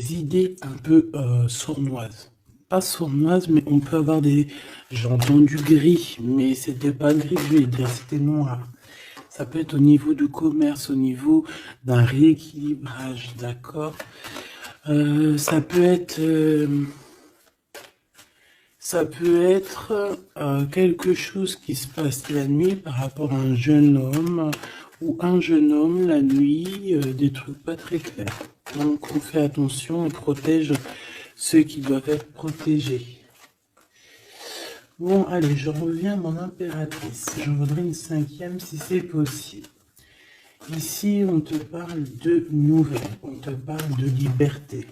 des idées un peu sournoises. Pas sournoises, mais on peut avoir des... J'ai entendu gris, mais c'était pas gris que je vais dire, c'était noir. Ça peut être au niveau du commerce, au niveau d'un rééquilibrage, d'accord. Ça peut être... quelque chose qui se passe la nuit par rapport à un jeune homme ou un jeune homme la nuit, des trucs pas très clairs. Donc on fait attention et protège ceux qui doivent être protégés. Bon, allez, je reviens à mon impératrice. Je voudrais une cinquième si c'est possible. Ici, on te parle de nouvelles, on te parle de liberté.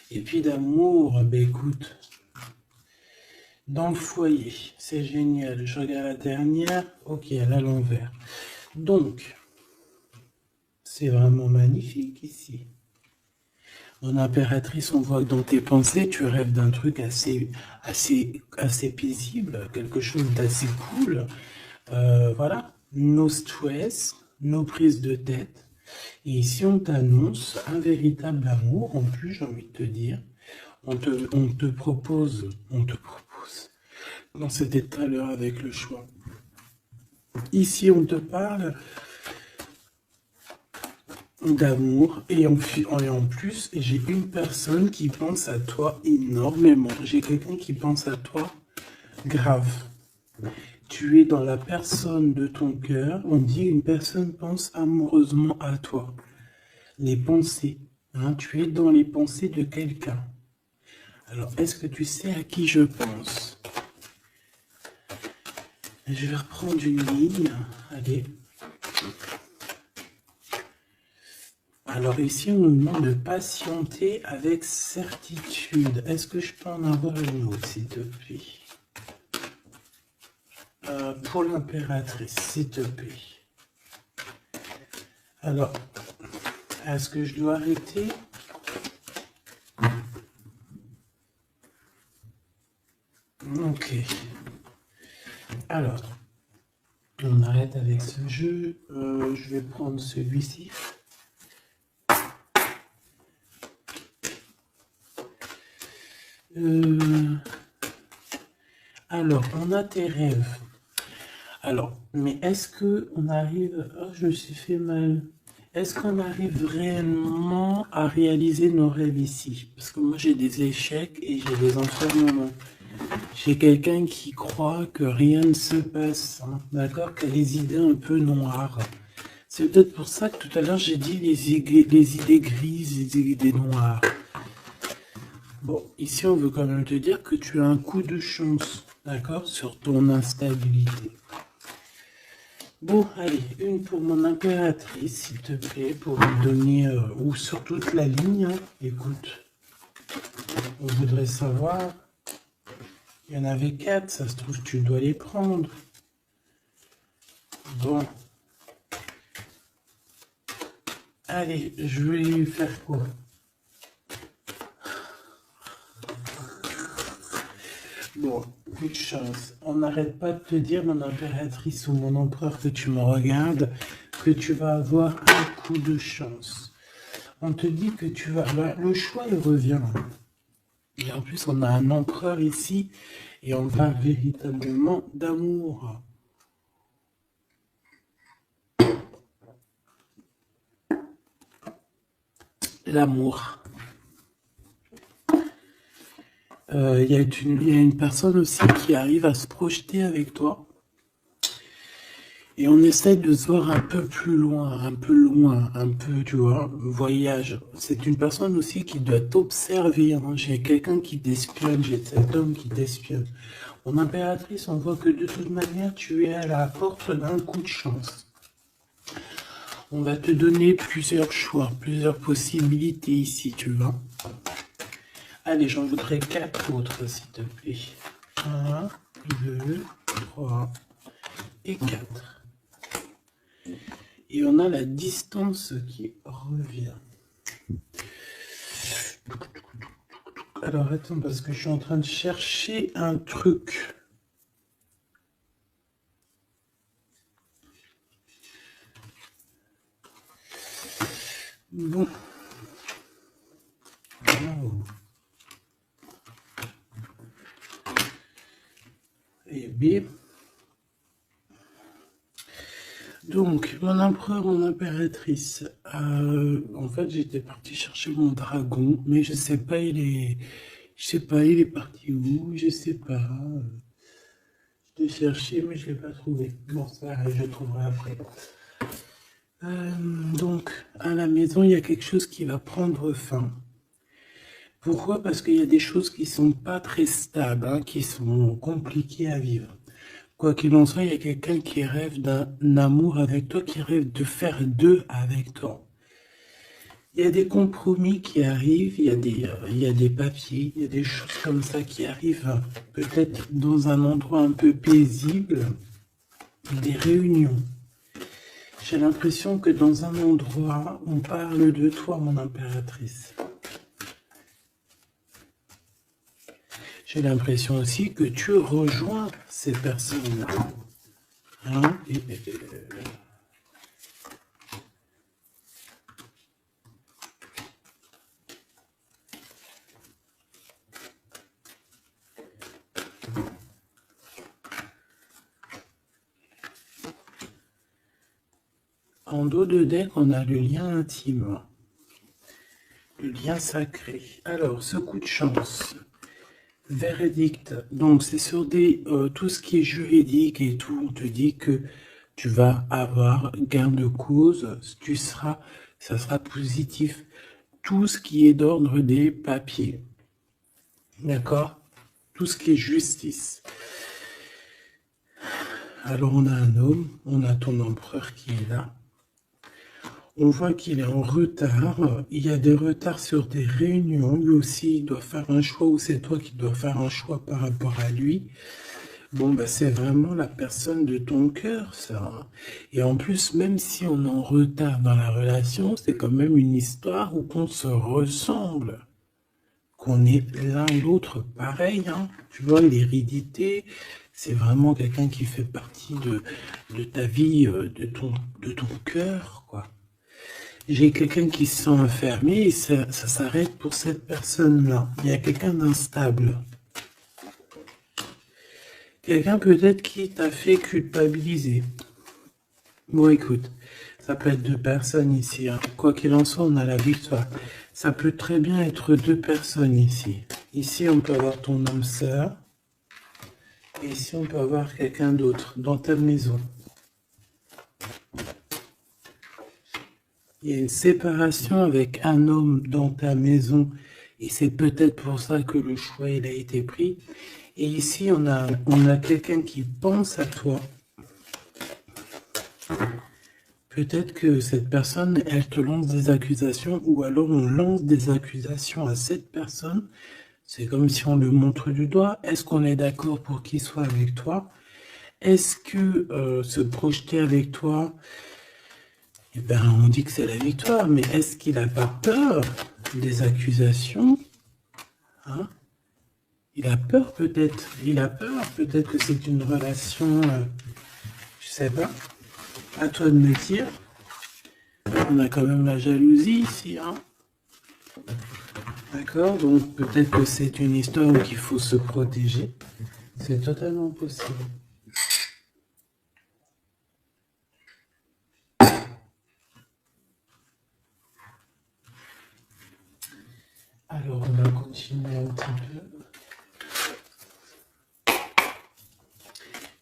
Et puis d'amour, ben écoute, dans le foyer, c'est génial. Je regarde la dernière, ok, elle est à l'envers. Donc, c'est vraiment magnifique ici. Mon impératrice, on voit que dans tes pensées, tu rêves d'un truc assez paisible, quelque chose d'assez cool. Voilà, no stress, no prise de tête. Et ici, on t'annonce un véritable amour. En plus, j'ai envie de te dire, on te propose, dans cet état-là avec le choix. Ici, on te parle d'amour et en plus, j'ai une personne qui pense à toi énormément. J'ai quelqu'un qui pense à toi grave. Tu es dans la personne de ton cœur. On dit une personne pense amoureusement à toi. Les pensées. Hein, tu es dans les pensées de quelqu'un. Alors, est-ce que tu sais à qui je pense? Je vais reprendre une ligne. Allez. Alors ici, on nous demande de patienter avec certitude. Est-ce que je peux en avoir une autre, s'il te plaît? Pour l'impératrice, s'il te plaît. Alors, est-ce que je dois arrêter? Ok. Alors, on arrête avec ce jeu. Je vais prendre celui-ci. Alors, on a tes rêves. Alors, mais est-ce que on arrive... Oh, je me suis fait mal. Est-ce qu'on arrive réellement à réaliser nos rêves ici? Parce que moi, j'ai des échecs et j'ai des enfermements. J'ai quelqu'un qui croit que rien ne se passe, hein, d'accord? Qui a des idées un peu noires. C'est peut-être pour ça que tout à l'heure, j'ai dit les idées grises, les idées noires. Bon, ici, on veut quand même te dire que tu as un coup de chance, d'accord? Sur ton instabilité. Bon, allez, une pour mon impératrice, s'il te plaît, pour lui donner, ou sur toute la ligne, hein. Écoute, on voudrait savoir, il y en avait 4, ça se trouve, tu dois les prendre. Bon. Allez, je vais lui faire quoi? Bon, coup de chance. On n'arrête pas de te dire, mon impératrice ou mon empereur, que tu me regardes, que tu vas avoir un coup de chance. On te dit que tu vas... Le choix, il revient. Et en plus, on a un empereur ici, et on parle véritablement d'amour. L'amour. Il y a une personne aussi qui arrive à se projeter avec toi. Et on essaie de se voir un peu plus loin, un peu, tu vois, voyage. C'est une personne aussi qui doit t'observer, hein. J'ai quelqu'un qui t'espionne, j'ai cet homme qui t'espionne. Mon impératrice, on voit que de toute manière, tu es à la porte d'un coup de chance. On va te donner plusieurs choix, plusieurs possibilités ici, tu vois. Allez, j'en voudrais 4 autres, s'il te plaît. 1, 2, 3 et 4. Et on a la distance qui revient. Alors attends, parce que je suis en train de chercher un truc. Bon. bébé. Donc, mon empereur, mon impératrice. En fait, j'étais partie chercher mon dragon, mais je sais pas, il est parti où, je sais pas. Je l'ai cherché, mais je l'ai pas trouvé. Bon, ça, je le trouverai après. Donc, à la maison, il y a quelque chose qui va prendre fin. Pourquoi? Parce qu'il y a des choses qui sont pas très stables, hein, qui sont compliquées à vivre. Quoi qu'il en soit, il y a quelqu'un qui rêve d'un amour avec toi, qui rêve de faire deux avec toi. Il y a des compromis qui arrivent, il y a des papiers, il y a des choses comme ça qui arrivent, peut-être dans un endroit un peu paisible, des réunions. J'ai l'impression que dans un endroit, on parle de toi, mon impératrice. J'ai l'impression aussi que tu rejoins ces personnes-là. Hein? En dos de deck, on a le lien intime, le lien sacré. Alors, ce coup de chance, verdict, donc c'est sur tout ce qui est juridique et tout, on te dit que tu vas avoir gain de cause, ça sera positif. Tout ce qui est d'ordre des papiers, d'accord? Tout ce qui est justice. Alors on a un homme, on a ton empereur qui est là. On voit qu'il est en retard, il y a des retards sur des réunions, lui aussi il doit faire un choix ou c'est toi qui dois faire un choix par rapport à lui. Bon, bah, c'est vraiment la personne de ton cœur, ça. Et en plus, même si on est en retard dans la relation, c'est quand même une histoire où on se ressemble, qu'on est l'un et l'autre pareil, hein. Tu vois, l'hérédité, c'est vraiment quelqu'un qui fait partie de ta vie, de ton cœur, quoi. J'ai quelqu'un qui se sent enfermé et ça s'arrête pour cette personne-là. Il y a quelqu'un d'instable. Quelqu'un peut-être qui t'a fait culpabiliser. Bon, écoute, ça peut être deux personnes ici, hein. Quoi qu'il en soit, on a la victoire. Ça peut très bien être deux personnes ici. Ici, on peut avoir ton âme sœur. Et ici, on peut avoir quelqu'un d'autre dans ta maison. Il y a une séparation avec un homme dans ta maison. Et c'est peut-être pour ça que le choix il a été pris. Et ici, on a quelqu'un qui pense à toi. Peut-être que cette personne, elle te lance des accusations, ou alors on lance des accusations à cette personne. C'est comme si on le montre du doigt. Est-ce qu'on est d'accord pour qu'il soit avec toi? Est-ce que se projeter avec toi, eh ben, on dit que c'est la victoire, mais est-ce qu'il n'a pas peur des accusations, hein? Il a peur peut-être, peut-être que c'est une relation, je sais pas, à toi de me dire. On a quand même la jalousie ici, hein. D'accord, donc peut-être que c'est une histoire où il faut se protéger. C'est totalement possible. Alors, on va continuer un petit peu.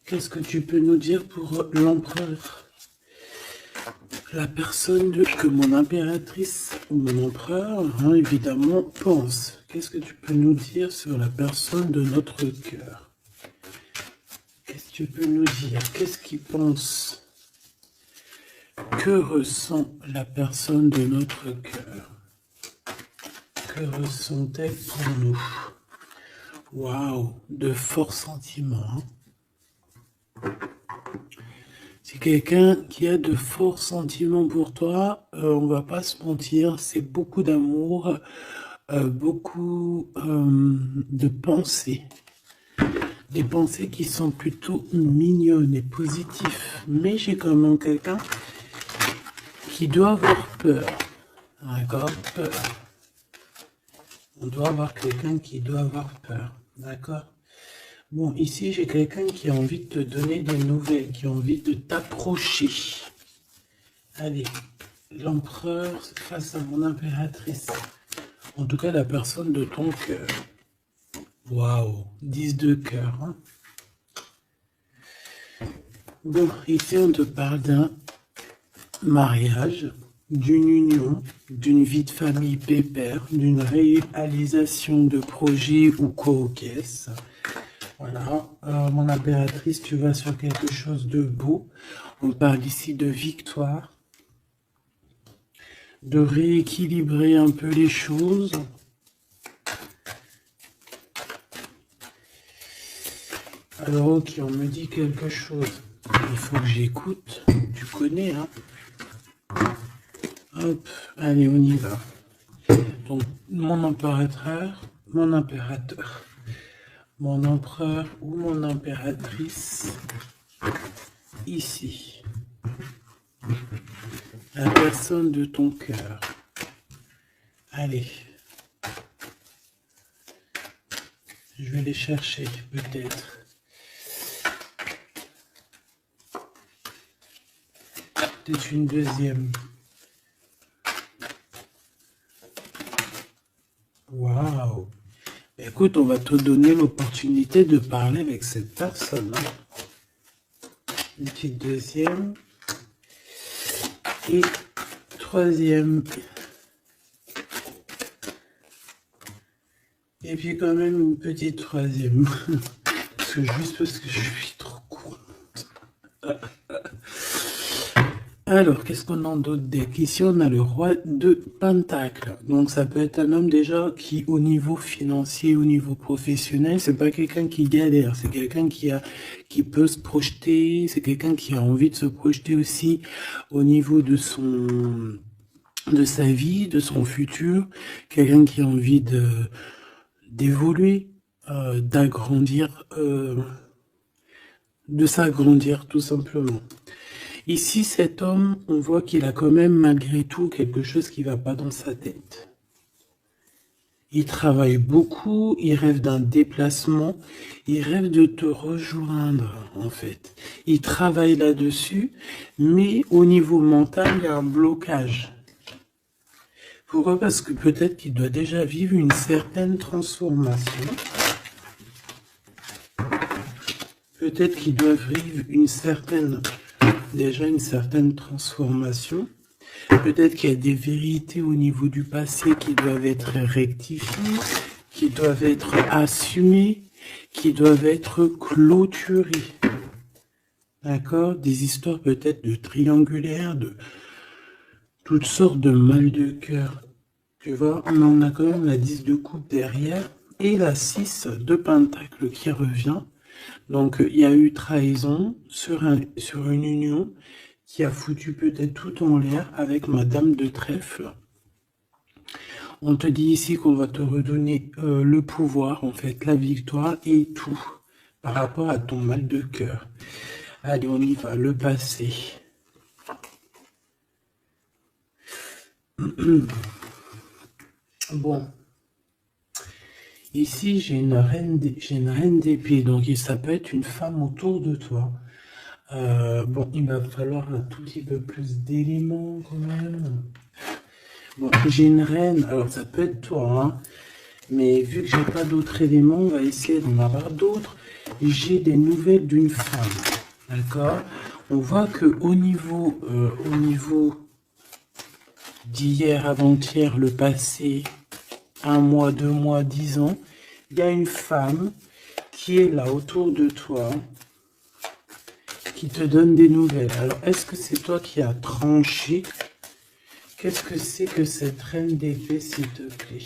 Qu'est-ce que tu peux nous dire pour l'empereur? La personne que mon impératrice ou mon empereur, hein, évidemment, pense. Qu'est-ce que tu peux nous dire sur la personne de notre cœur? Qu'est-ce que tu peux nous dire? Qu'est-ce qu'il pense? Que ressent la personne de notre cœur? Que ressent-elle pour nous? Waouh, de forts sentiments. C'est quelqu'un qui a de forts sentiments pour toi, on va pas se mentir, c'est beaucoup d'amour, beaucoup de pensées. Des pensées qui sont plutôt mignonnes et positives. Mais j'ai quand même quelqu'un qui doit avoir peur. D'accord? Peur. On doit avoir quelqu'un qui doit avoir peur. D'accord? Bon, ici, j'ai quelqu'un qui a envie de te donner des nouvelles, qui a envie de t'approcher. Allez, l'empereur face à mon impératrice. En tout cas, la personne de ton cœur. Waouh, 10 de cœur. Hein. Bon, ici, on te parle d'un mariage, d'une union, d'une vie de famille pépère, d'une réalisation de projets ou co-caisse. Voilà, mon impératrice, tu vas sur quelque chose de beau. On parle ici de victoire, de rééquilibrer un peu les choses. Alors ok, on me dit quelque chose. Il faut que j'écoute. Tu connais, hein? Hop, allez, on y va. Donc, mon impérateur, mon impérateur, mon empereur ou mon impératrice, ici. La personne de ton cœur. Allez. Je vais les chercher, peut-être. Peut-être une deuxième. Waouh! Écoute, on va te donner l'opportunité de parler avec cette personne. Hein. Une petite deuxième. Et troisième. Et puis quand même une petite troisième. Juste parce que je suis trop courante. Alors, qu'est-ce qu'on a d'autre deck? Ici, on a le roi de Pentacle. Donc, ça peut être un homme déjà qui, au niveau financier, au niveau professionnel, c'est pas quelqu'un qui galère. C'est quelqu'un qui peut se projeter. C'est quelqu'un qui a envie de se projeter aussi au niveau de sa vie, de son futur. Quelqu'un qui a envie d'évoluer, d'agrandir, de s'agrandir tout simplement. Ici, cet homme, on voit qu'il a quand même malgré tout quelque chose qui ne va pas dans sa tête. Il travaille beaucoup, il rêve d'un déplacement, il rêve de te rejoindre en fait. Il travaille là-dessus, mais au niveau mental, il y a un blocage. Pourquoi? Parce que peut-être qu'il doit déjà vivre une certaine transformation. Peut-être qu'il doit vivre une certaine transformation. Peut-être qu'il y a des vérités au niveau du passé qui doivent être rectifiées, qui doivent être assumées, qui doivent être clôturées. D'accord? Des histoires peut-être de triangulaires, de toutes sortes de mal de cœur. Tu vois, on a quand même la 10 de coupe derrière et la 6 de pentacle qui revient. Donc, il y a eu trahison sur une union qui a foutu peut-être tout en l'air avec Madame de Trèfle. On te dit ici qu'on va te redonner le pouvoir, en fait, la victoire et tout par rapport à ton mal de cœur. Allez, on y va, le passé. Bon. Ici, j'ai une reine d'épée, donc ça peut être une femme autour de toi. Bon, il va falloir un tout petit peu plus d'éléments quand même. Bon, j'ai une reine, alors ça peut être toi, hein, mais vu que j'ai pas d'autres éléments, on va essayer d'en avoir d'autres. J'ai des nouvelles d'une femme, d'accord? On voit que au niveau d'hier, avant-hier, le passé, 1 mois, 2 mois, 10 ans, il y a une femme qui est là autour de toi, qui te donne des nouvelles. Alors, est-ce que c'est toi qui as tranché? Qu'est-ce que c'est que cette reine d'épée, s'il te plaît?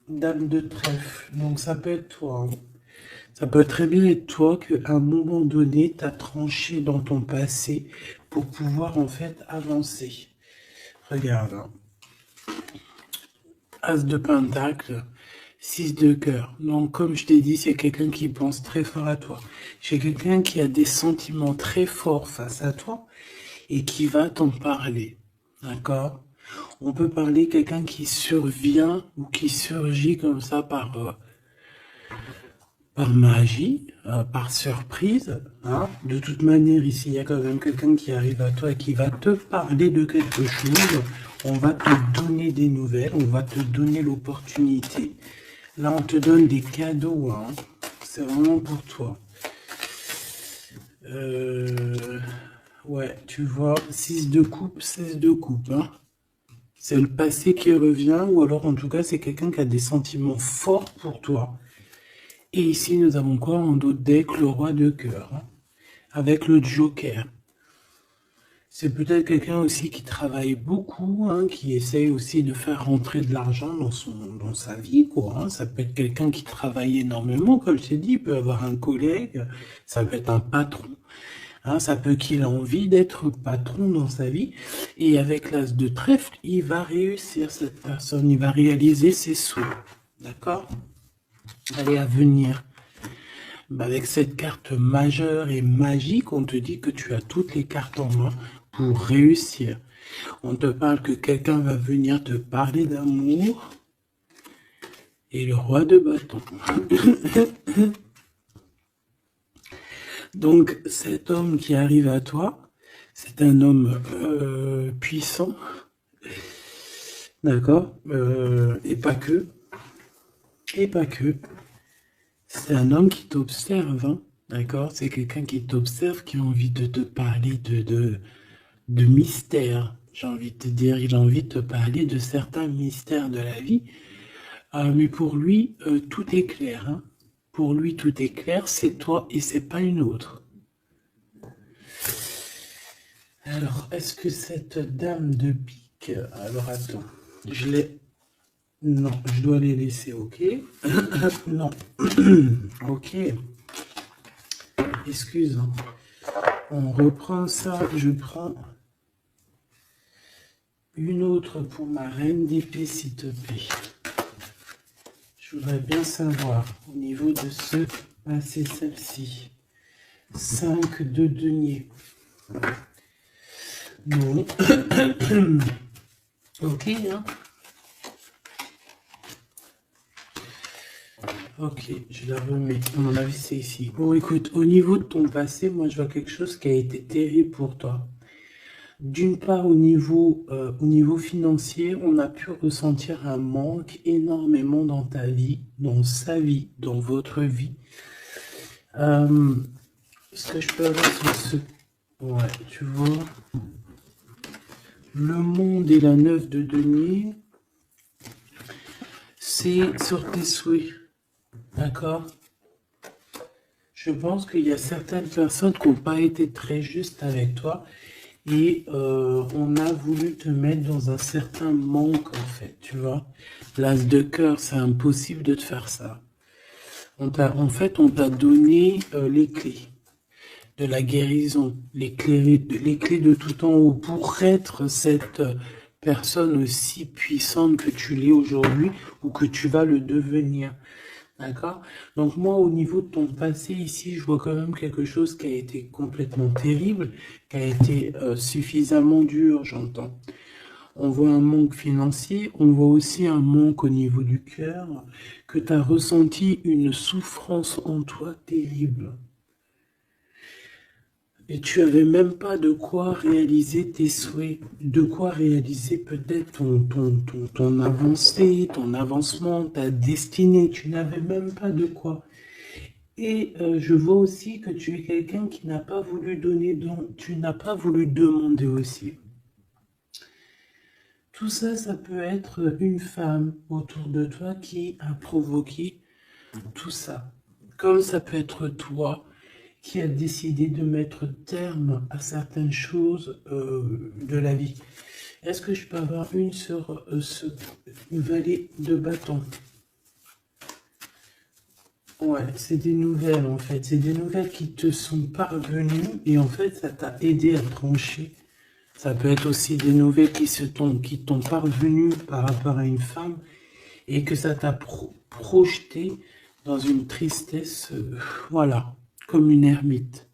Dame de trèfle, donc ça peut être toi. Hein. Ça peut très bien être toi qu'à un moment donné, tu as tranché dans ton passé pour pouvoir en fait avancer. Regarde. Hein. As de pentacle, 6 de cœur. Donc, comme je t'ai dit, c'est quelqu'un qui pense très fort à toi. C'est quelqu'un qui a des sentiments très forts face à toi et qui va t'en parler. D'accord? On peut parler quelqu'un qui survient ou qui surgit comme ça par magie, par surprise. Hein. De toute manière, ici, il y a quand même quelqu'un qui arrive à toi et qui va te parler de quelque chose. On va te donner des nouvelles, on va te donner l'opportunité. Là, on te donne des cadeaux. Hein. C'est vraiment pour toi. Ouais, tu vois, 6 de coupe, 16 de coupe. Hein. C'est le passé qui revient, ou alors en tout cas, c'est quelqu'un qui a des sentiments forts pour toi. Et ici, nous avons quoi en d'autres deck? Le roi de cœur, hein, avec le joker. C'est peut-être quelqu'un aussi qui travaille beaucoup, hein, qui essaye aussi de faire rentrer de l'argent dans sa vie, quoi. Hein. Ça peut être quelqu'un qui travaille énormément, comme je t'ai dit, il peut avoir un collègue, ça peut être un patron. Hein, ça peut qu'il ait envie d'être patron dans sa vie. Et avec l'as de trèfle, il va réussir, cette personne. Il va réaliser ses souhaits. D'accord? Allez, à venir. Avec cette carte majeure et magique, on te dit que tu as toutes les cartes en main pour réussir. On te parle que quelqu'un va venir te parler d'amour. Et le roi de bâton. Donc, cet homme qui arrive à toi, c'est un homme puissant, d'accord, et pas que, c'est un homme qui t'observe, hein, d'accord, c'est quelqu'un qui t'observe, qui a envie de te parler de mystères, j'ai envie de te dire, il a envie de te parler de certains mystères de la vie, mais pour lui, tout est clair, hein. Pour lui, tout est clair, c'est toi et c'est pas une autre. Alors, est-ce que cette dame de pique... Alors, attends. Je l'ai... Non, je dois les laisser, ok. Non. Ok. Excuse. On reprend ça. Je prends une autre pour ma reine d'épée, s'il te plaît. Je voudrais bien savoir, au niveau de ce... Ah, c'est celle-ci. 5 de denier. Non. Ok, hein. Ok, je la remets. À mon avis, c'est ici. Bon, écoute, au niveau de ton passé, moi, je vois quelque chose qui a été terrible pour toi. D'une part, au niveau financier, on a pu ressentir un manque énormément dans ta vie, dans sa vie, dans votre vie. Ce que je peux avoir sur ce... Ouais, tu vois. Le monde et la 9 de denier, c'est sur tes souhaits. D'accord? Je pense qu'il y a certaines personnes qui n'ont pas été très justes avec toi. Et on a voulu te mettre dans un certain manque, en fait, tu vois. L'as de cœur, c'est impossible de te faire ça. On t'a donné les clés de la guérison, les clés de tout en haut pour être cette personne aussi puissante que tu l'es aujourd'hui ou que tu vas le devenir. D'accord? Donc moi, au niveau de ton passé, ici, je vois quand même quelque chose qui a été complètement terrible, qui a été suffisamment dur, j'entends. On voit un manque financier, on voit aussi un manque au niveau du cœur, que tu as ressenti une souffrance en toi terrible. Et tu avais même pas de quoi réaliser tes souhaits, de quoi réaliser peut-être ton avancée, ton avancement, ta destinée. Tu n'avais même pas de quoi. Et je vois aussi que tu es quelqu'un qui n'a pas voulu donner, donc tu n'as pas voulu demander aussi. Tout ça, ça peut être une femme autour de toi qui a provoqué tout ça. Comme ça peut être toi qui a décidé de mettre terme à certaines choses de la vie. Est-ce que je peux avoir une sur une valet de bâton? Ouais, c'est des nouvelles en fait. C'est des nouvelles qui te sont parvenues et en fait, ça t'a aidé à trancher. Ça peut être aussi des nouvelles qui t'ont parvenues par rapport à une femme et que ça t'a projeté dans une tristesse, voilà, comme une ermite.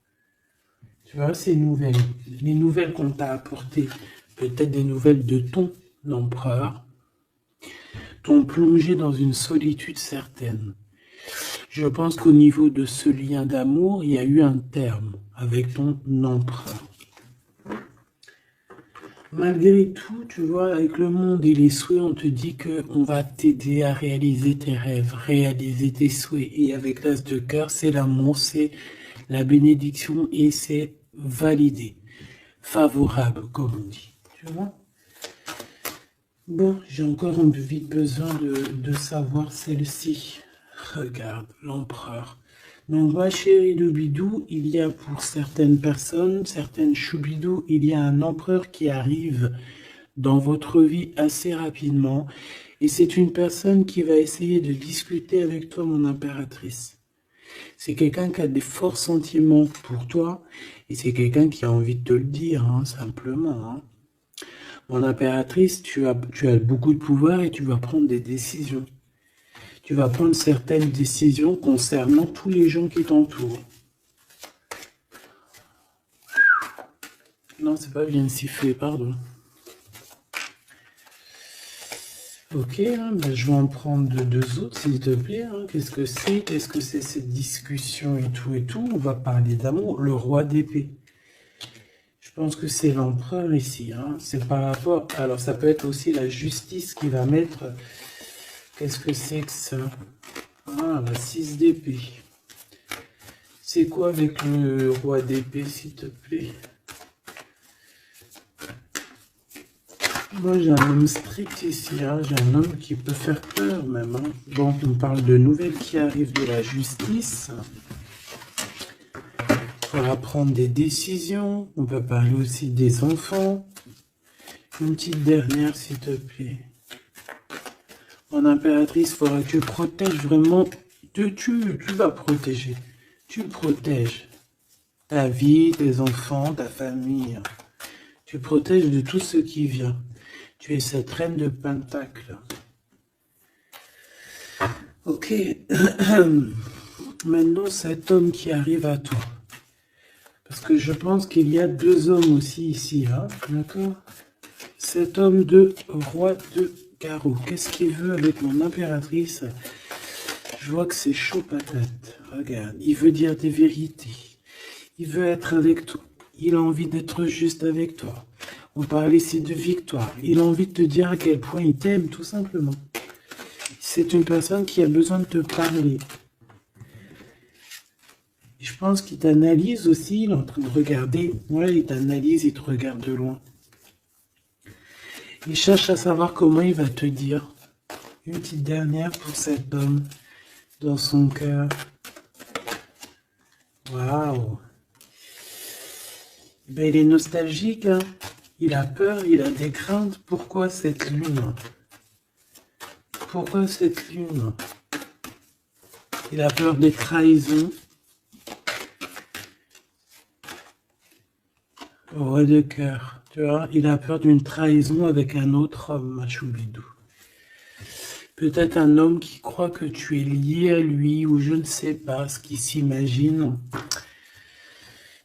Tu vois, ces nouvelles, les nouvelles qu'on t'a apportées, peut-être des nouvelles de ton empereur, t'ont plongé dans une solitude certaine. Je pense qu'au niveau de ce lien d'amour, il y a eu un terme avec ton empereur. Malgré tout, tu vois, avec le monde et les souhaits, on te dit qu'on va t'aider à réaliser tes rêves, réaliser tes souhaits. Et avec l'as de cœur, c'est l'amour, c'est la bénédiction et c'est validé, favorable, comme on dit. Tu vois? Bon, j'ai encore un peu vite besoin de savoir celle-ci. Regarde, l'empereur. Donc, ma chérie de bidou, il y a pour certaines personnes, certaines choubidou, il y a un empereur qui arrive dans votre vie assez rapidement. Et c'est une personne qui va essayer de discuter avec toi, mon impératrice. C'est quelqu'un qui a des forts sentiments pour toi. Et c'est quelqu'un qui a envie de te le dire, hein, simplement. Hein. Mon impératrice, tu as beaucoup de pouvoir et tu vas prendre des décisions. Tu vas prendre certaines décisions concernant tous les gens qui t'entourent. Non, c'est pas bien sifflé, pardon. Ok, hein, ben je vais en prendre deux autres, s'il te plaît. Hein. Qu'est-ce que c'est? Qu'est-ce que c'est cette discussion et tout et tout? On va parler d'amour. Le roi d'épée. Je pense que c'est l'empereur ici. Hein. C'est par rapport... Alors, ça peut être aussi la justice qui va mettre... Qu'est-ce que c'est que ça? Ah, la 6 d'épée. C'est quoi avec le roi d'épée, s'il te plaît? Moi, j'ai un homme strict ici, hein. J'ai un homme qui peut faire peur même. Hein. Bon, on parle de nouvelles qui arrivent de la justice. Il faudra prendre des décisions. On peut parler aussi des enfants. Une petite dernière, s'il te plaît. Mon impératrice, il faudra que tu protèges vraiment. Tu vas protéger. Tu protèges ta vie, tes enfants, ta famille. Tu protèges de tout ce qui vient. Tu es cette reine de Pentacle. Ok. Maintenant, cet homme qui arrive à toi. Parce que je pense qu'il y a deux hommes aussi ici. Hein, d'accord? Cet homme de roi de carreau. Qu'est-ce qu'il veut avec mon impératrice? Je vois que c'est chaud patate. Regarde, il veut dire des vérités. Il veut être avec toi. Il a envie d'être juste avec toi. On parle ici de victoire. Il a envie de te dire à quel point il t'aime, tout simplement. C'est une personne qui a besoin de te parler. Je pense qu'il t'analyse aussi. Il est en train de regarder. Ouais, il t'analyse, il te regarde de loin. Il cherche à savoir comment il va te dire. Une petite dernière pour cet homme dans son cœur. Waouh! Ben, il est nostalgique, hein. Il a peur, il a des craintes. Pourquoi cette lune? Pourquoi cette lune? Il a peur des trahisons. Roi de cœur, tu vois, il a peur d'une trahison avec un autre homme, Machoubidou. Peut-être un homme qui croit que tu es lié à lui, ou je ne sais pas ce qu'il s'imagine.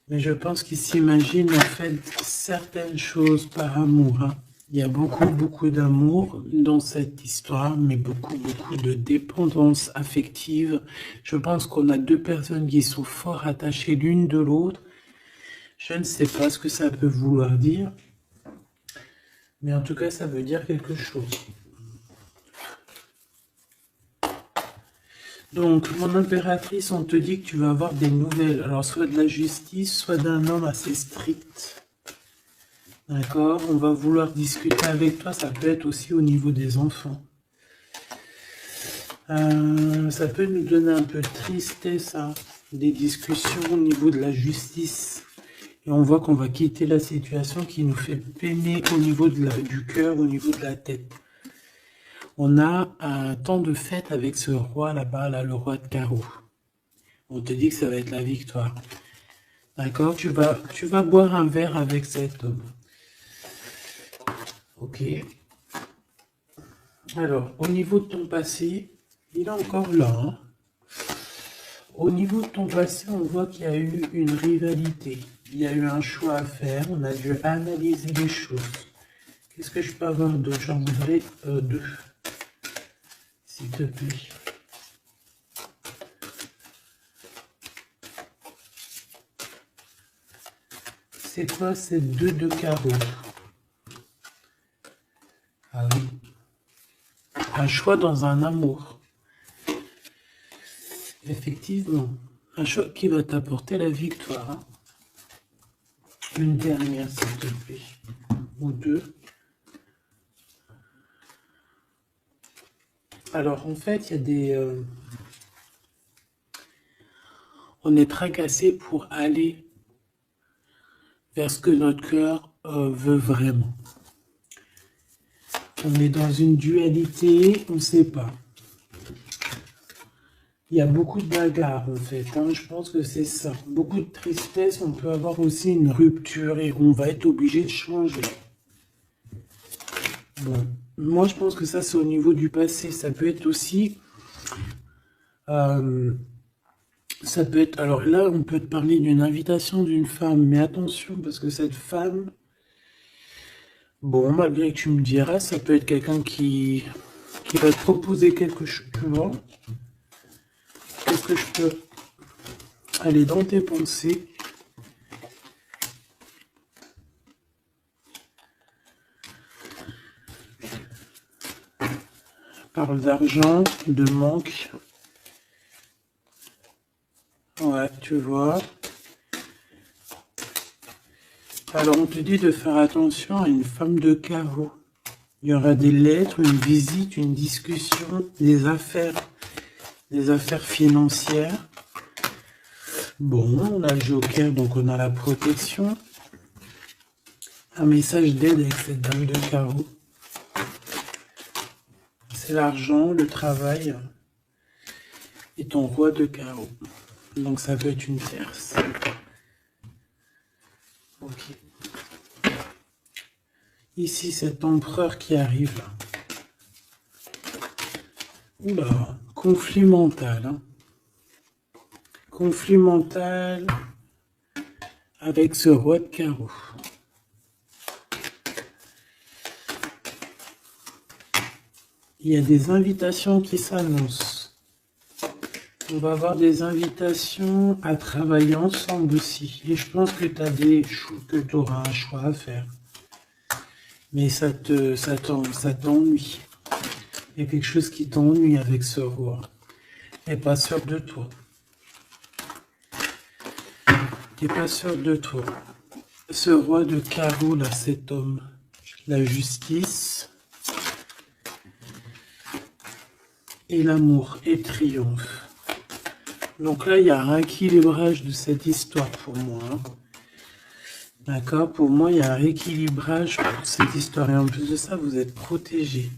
Mais je pense qu'il s'imagine en fait certaines choses par amour. Hein. Il y a beaucoup d'amour dans cette histoire, mais beaucoup de dépendance affective. Je pense qu'on a deux personnes qui sont fort attachées l'une de l'autre. Je ne sais pas ce que ça peut vouloir dire, mais en tout cas, ça veut dire quelque chose. Donc, mon impératrice, on te dit que tu vas avoir des nouvelles. Alors, soit de la justice, soit d'un homme assez strict. D'accord? On va vouloir discuter avec toi. Ça peut être aussi au niveau des enfants. Ça peut nous donner un peu de tristesse, hein, des discussions au niveau de la justice. Et on voit qu'on va quitter la situation qui nous fait peiner au niveau du cœur, au niveau de la tête. On a un temps de fête avec ce roi là-bas, là, le roi de carreau. On te dit que ça va être la victoire. D'accord? Tu vas boire un verre avec cet homme. Ok. Alors, au niveau de ton passé, il est encore là, hein. Au niveau de ton passé, on voit qu'il y a eu une rivalité. Il y a eu un choix à faire. On a dû analyser les choses. Qu'est-ce que je peux avoir d'autre? J'en voudrais deux, s'il te plaît. C'est quoi ces deux de carreau? Ah oui. Un choix dans un amour. Effectivement. Un choix qui va t'apporter la victoire, hein. Une dernière, s'il te plaît. Ou deux. Alors, en fait, il y a des... on est tracassé pour aller vers ce que notre cœur veut vraiment. On est dans une dualité, on ne sait pas. Il y a beaucoup de bagarres en fait, hein. Je pense que c'est ça. Beaucoup de tristesse, on peut avoir aussi une rupture et on va être obligé de changer. Bon, moi je pense que ça c'est au niveau du passé. Ça peut être aussi... ça peut être... Alors là, on peut te parler d'une invitation d'une femme, mais attention parce que cette femme... Bon, malgré que tu me diras, ça peut être quelqu'un qui va te proposer quelque chose, tu vois. Qu'est-ce que je peux aller dans tes pensées? Parle d'argent, de manque. Ouais, tu vois. Alors on te dit de faire attention à une femme de carreau. Il y aura des lettres, une visite, une discussion, des affaires financières. Bon, on a le joker, donc on a la protection. Un message d'aide avec cette dame de carreau. C'est l'argent, le travail et ton roi de carreau. Donc ça peut être une tierce. Ok. Ici, cet empereur qui arrive. Oula, conflit mental. Hein. Conflit mental avec ce roi de carreau. Il y a des invitations qui s'annoncent. On va avoir des invitations à travailler ensemble aussi. Et je pense que tu auras un choix à faire. Mais ça t'ennuie. Il y a quelque chose qui t'ennuie avec ce roi. Tu n'es pas sûr de toi. Tu n'es pas sûr de toi. Ce roi de carreau, là, cet homme. La justice. Et l'amour et triomphe. Donc là, il y a un rééquilibrage de cette histoire pour moi. Hein. D'accord? Pour moi, il y a un rééquilibrage pour cette histoire. Et en plus de ça, vous êtes protégés.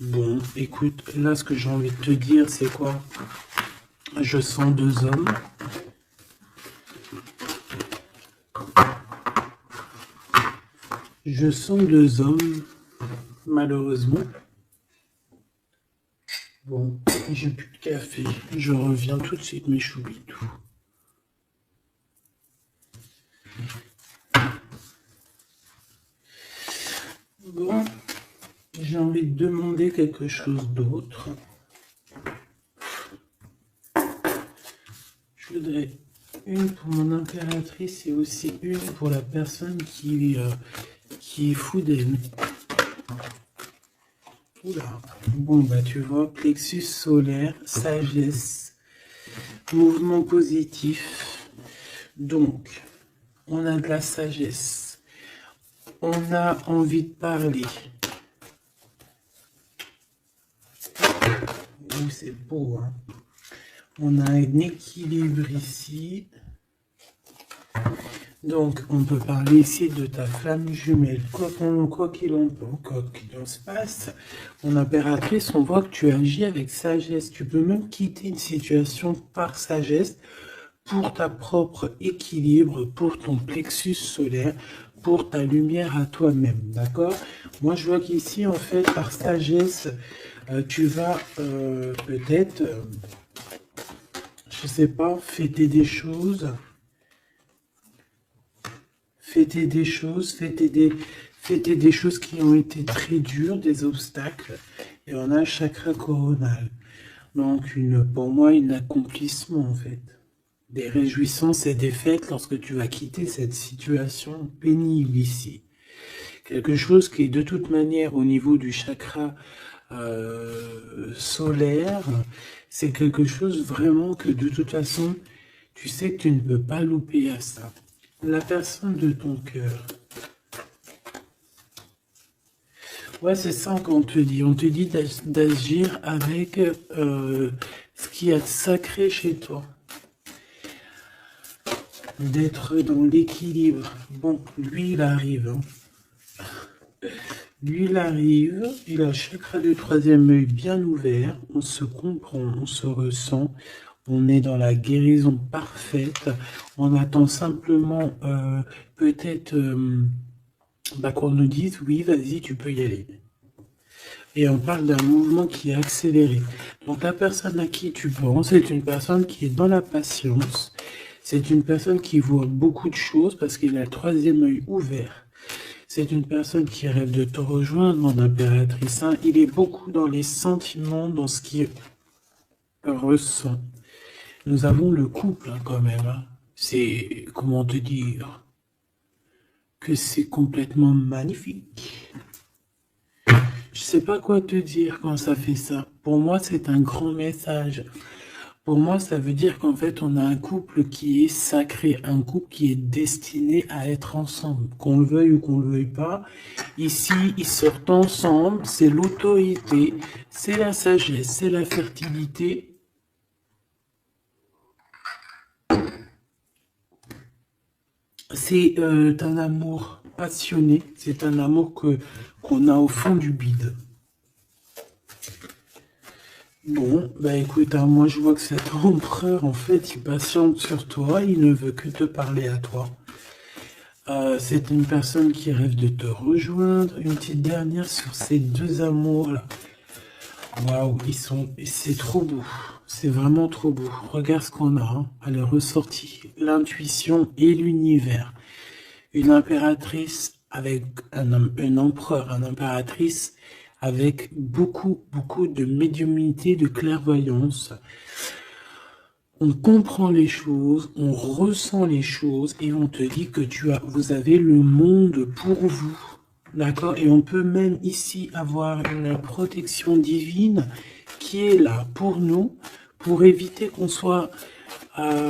Bon, écoute, là, ce que j'ai envie de te dire, c'est quoi? Je sens deux hommes. Je sens deux hommes, malheureusement. Bon, j'ai plus de café. Je reviens tout de suite, mais j'oublie tout. Bon, j'ai envie de demander quelque chose d'autre. Je voudrais une pour mon impératrice et aussi une pour la personne qui est fou d'aimer. Oula. Bon, bah tu vois, plexus solaire, sagesse, mouvement positif. Donc, on a de la sagesse. On a envie de parler. Oh, c'est beau, hein. On a un équilibre ici. Donc, on peut parler ici de ta flamme jumelle. Quoi qu'il en se passe, mon impératrice, on voit que tu agis avec sagesse. Tu peux même quitter une situation par sagesse pour ta propre équilibre, pour ton plexus solaire, pour ta lumière à toi-même. D'accord? Moi, je vois qu'ici, en fait, par sagesse, Tu vas peut-être, je sais pas, fêter des choses qui ont été très dures, des obstacles. Et on a le chakra coronal. Donc, pour moi, un accomplissement, en fait. Des réjouissances et des fêtes lorsque tu vas quitter cette situation pénible ici. Quelque chose qui, de toute manière, au niveau du chakra solaire, c'est quelque chose vraiment que, de toute façon, tu sais que tu ne peux pas louper à ça. La personne de ton cœur. Ouais, c'est ça qu'on te dit. On te dit d'agir avec ce qu'il y a de sacré chez toi. D'être dans l'équilibre. Bon, lui, il arrive. Hein. Lui, il arrive. Il a le chakra du troisième œil bien ouvert. On se comprend, on se ressent. On est dans la guérison parfaite. On attend simplement peut-être qu'on nous dise oui, vas-y, tu peux y aller. Et on parle d'un mouvement qui est accéléré. Donc la personne à qui tu penses, c'est une personne qui est dans la patience. C'est une personne qui voit beaucoup de choses parce qu'il a le troisième œil ouvert. C'est une personne qui rêve de te rejoindre, mon impératrice. Hein. Il est beaucoup dans les sentiments, dans ce qu'il ressent. Nous avons le couple hein, quand même. Hein. C'est, comment te dire, que c'est complètement magnifique. Je sais pas quoi te dire quand ça fait ça. Pour moi, c'est un grand message. Pour moi, ça veut dire qu'en fait, on a un couple qui est sacré, un couple qui est destiné à être ensemble. Qu'on le veuille ou qu'on le veuille pas, ici, ils sortent ensemble, c'est l'autorité, c'est la sagesse, c'est la fertilité. C'est un amour passionné, c'est un amour qu'on a au fond du bide. Bon, bah écoute, hein, moi je vois que cet empereur, en fait, il patiente sur toi, il ne veut que te parler à toi. C'est une personne qui rêve de te rejoindre. Une petite dernière sur ces deux amours-là. Waouh, c'est trop beau. C'est vraiment trop beau. Regarde ce qu'on a. Hein. Elle est ressortie. L'intuition et l'univers. Une impératrice avec un empereur, une impératrice avec beaucoup de médiumnité, de clairvoyance. On comprend les choses, on ressent les choses et on te dit que vous avez le monde pour vous. D'accord? Et on peut même ici avoir une protection divine qui est là pour nous, pour éviter qu'on soit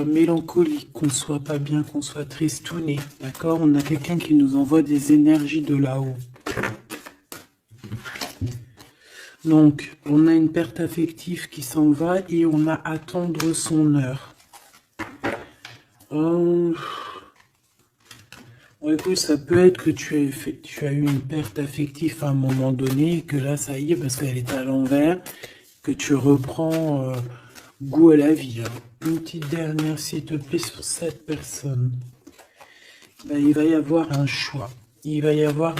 mélancolique, qu'on soit pas bien, qu'on soit tristouné. D'accord? On a quelqu'un qui nous envoie des énergies de là-haut. Donc, on a une perte affective qui s'en va et on a à attendre son heure. Écoute, ça peut être que tu as eu une perte affective à un moment donné et que là, ça y est, parce qu'elle est à l'envers, que tu reprends goût à la vie. Hein. Une petite dernière, s'il te plaît, sur cette personne. Ben, il va y avoir un choix. Il va y avoir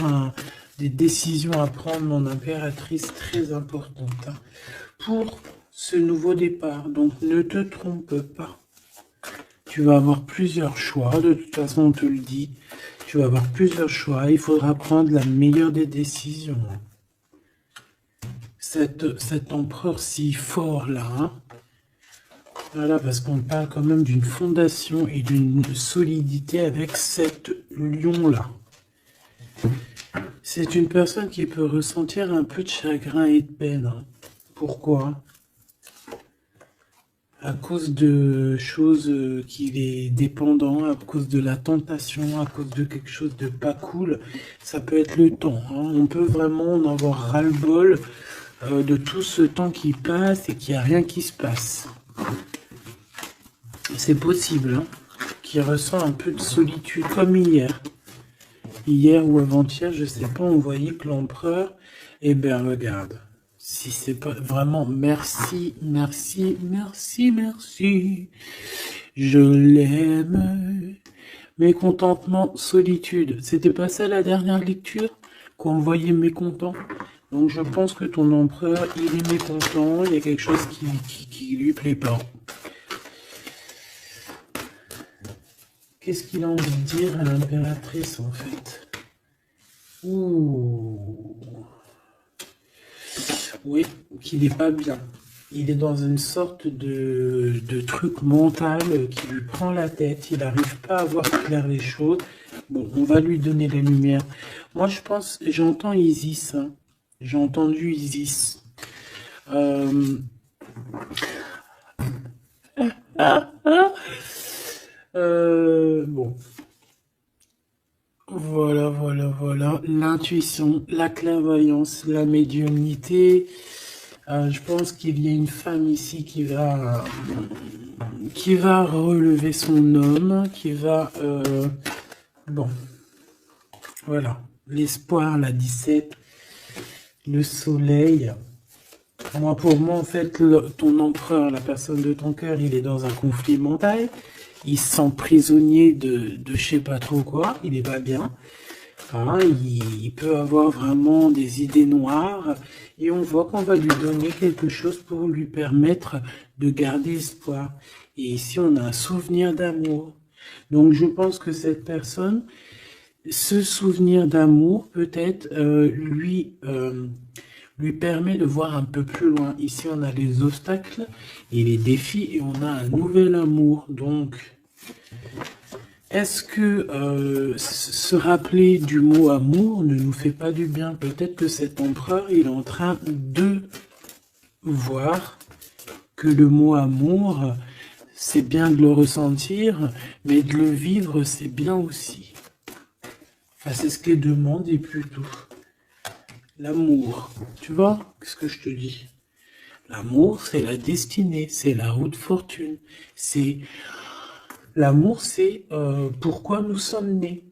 des décisions à prendre, mon impératrice, très importantes. Hein, pour ce nouveau départ. Donc, ne te trompe pas. Tu vas avoir plusieurs choix. De toute façon, on te le dit. Tu vas avoir plusieurs choix. Il faudra prendre la meilleure des décisions. Cet empereur si fort là. Hein, voilà, parce qu'on parle quand même d'une fondation et d'une solidité avec cet lion-là. C'est une personne qui peut ressentir un peu de chagrin et de peine. Hein. Pourquoi? À cause de choses qu'il est dépendant, à cause de la tentation, à cause de quelque chose de pas cool. Ça peut être le temps. Hein. On peut vraiment en avoir ras-le-bol de tout ce temps qui passe et qu'il n'y a rien qui se passe. C'est possible, hein, qu'il ressent un peu de solitude, comme hier. Hier ou avant-hier, je sais pas, on voyait que l'empereur, eh ben regarde, si c'est pas vraiment merci, je l'aime. Mécontentement, solitude, c'était pas ça la dernière lecture, qu'on le voyait mécontent. Donc je pense que ton empereur, il est mécontent, il y a quelque chose qui lui plaît pas. Qu'est-ce qu'il a envie de dire à l'impératrice en fait? Ouh. Oui, qu'il n'est pas bien. Il est dans une sorte de truc mental qui lui prend la tête. Il n'arrive pas à voir clair les choses. Bon, on va lui donner la lumière. Moi, je pense, j'entends Isis. Hein. J'ai entendu Isis. Euh, bon, voilà. L'intuition, la clairvoyance, la médiumnité. Je pense qu'il y a une femme ici qui va relever son homme, qui va... bon, voilà. L'espoir, la 17, le soleil. Moi, pour moi, en fait, ton empereur, la personne de ton cœur, il est dans un conflit mental. Il se sent prisonnier de je sais pas trop quoi. Il est pas bien. Hein, il peut avoir vraiment des idées noires. Et on voit qu'on va lui donner quelque chose pour lui permettre de garder espoir. Et ici, on a un souvenir d'amour. Donc, je pense que cette personne, ce souvenir d'amour, peut-être, lui permet de voir un peu plus loin. Ici, on a les obstacles et les défis et on a un nouvel amour. Donc, est-ce que se rappeler du mot amour ne nous fait pas du bien? Peut-être que cet empereur, il est en train de voir que le mot amour, c'est bien de le ressentir, mais de le vivre, c'est bien aussi. Enfin, c'est ce qu'il demande et plutôt. L'amour, tu vois, qu'est-ce que je te dis? L'amour, c'est la destinée, c'est la route fortune, c'est... L'amour, c'est pourquoi nous sommes nés.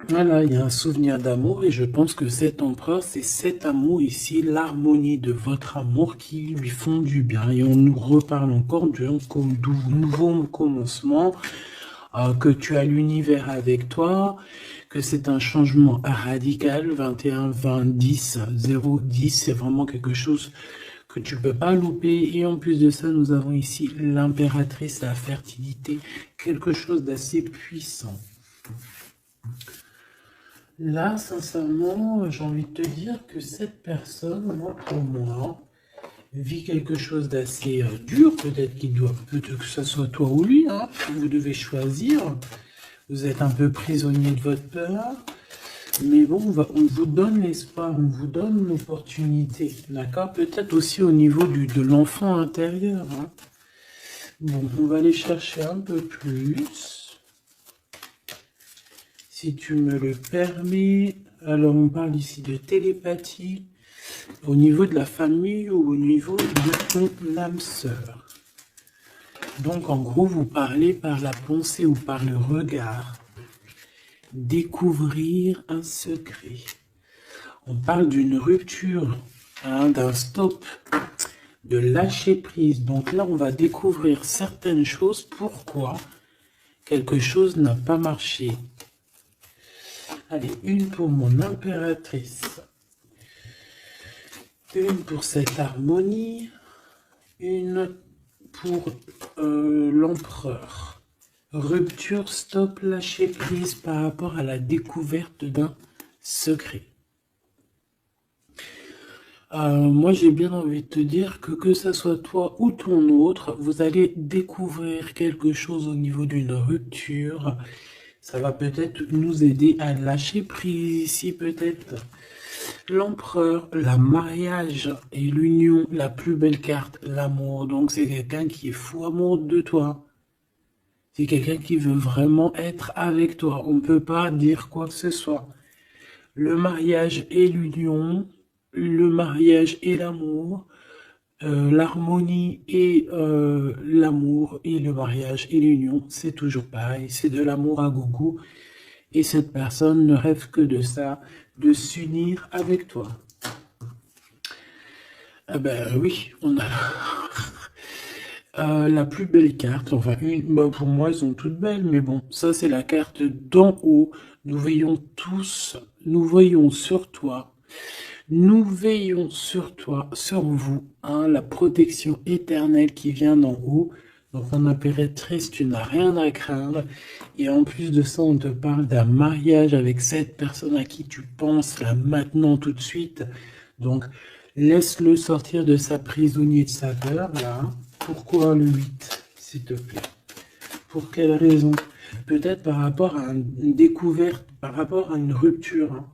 Voilà, il y a un souvenir d'amour et je pense que cet empereur, c'est cet amour ici, l'harmonie de votre amour qui lui font du bien. Et on nous reparle encore d'un nouveau commencement, que tu as l'univers avec toi, que c'est un changement radical, 21, 20, 10, 0, 10, c'est vraiment quelque chose que tu peux pas louper. Et en plus de ça, nous avons ici l'impératrice, la fertilité, quelque chose d'assez puissant. Là, sincèrement, j'ai envie de te dire que cette personne, moi, pour moi, vit quelque chose d'assez dur. Peut-être que ce soit toi ou lui, hein. Vous devez choisir. Vous êtes un peu prisonnier de votre peur. Mais bon, on vous donne l'espoir, on vous donne l'opportunité, d'accord? Peut-être aussi au niveau de l'enfant intérieur. Hein. Bon, on va aller chercher un peu plus. Si tu me le permets. Alors, on parle ici de télépathie au niveau de la famille ou au niveau de ton âme sœur. Donc, en gros, vous parlez par la pensée ou par le regard. Découvrir un secret. On parle d'une rupture, hein, d'un stop, de lâcher prise. Donc là, on va découvrir certaines choses. Pourquoi quelque chose n'a pas marché. Allez, une pour mon impératrice. Une pour cette harmonie. Une pour l'empereur. Rupture, stop, lâcher prise par rapport à la découverte d'un secret. Moi, j'ai bien envie de te dire que ça soit toi ou ton autre, vous allez découvrir quelque chose au niveau d'une rupture. Ça va peut-être nous aider à lâcher prise ici, peut-être. L'empereur, le mariage et l'union, la plus belle carte, l'amour. Donc, c'est quelqu'un qui est fou amoureux de toi. C'est quelqu'un qui veut vraiment être avec toi. On ne peut pas dire quoi que ce soit. Le mariage et l'union, le mariage et l'amour, l'harmonie et l'amour et le mariage et l'union, c'est toujours pareil. C'est de l'amour à gogo. Et cette personne ne rêve que de ça, de s'unir avec toi. Ah ben oui, on a la plus belle carte, enfin pour moi elles sont toutes belles, mais bon, ça c'est la carte d'en haut. Nous voyons sur toi Nous veillons sur toi, sur vous, hein, la protection éternelle qui vient d'en haut. Donc, mon impératrice, tu n'as rien à craindre. Et en plus de ça, on te parle d'un mariage avec cette personne à qui tu penses là maintenant, tout de suite. Donc, laisse-le sortir de sa prisonnier de sa peur, là. Pourquoi le 8, s'il te plaît? Pour quelle raison? Peut-être par rapport à une découverte, par rapport à une rupture, hein.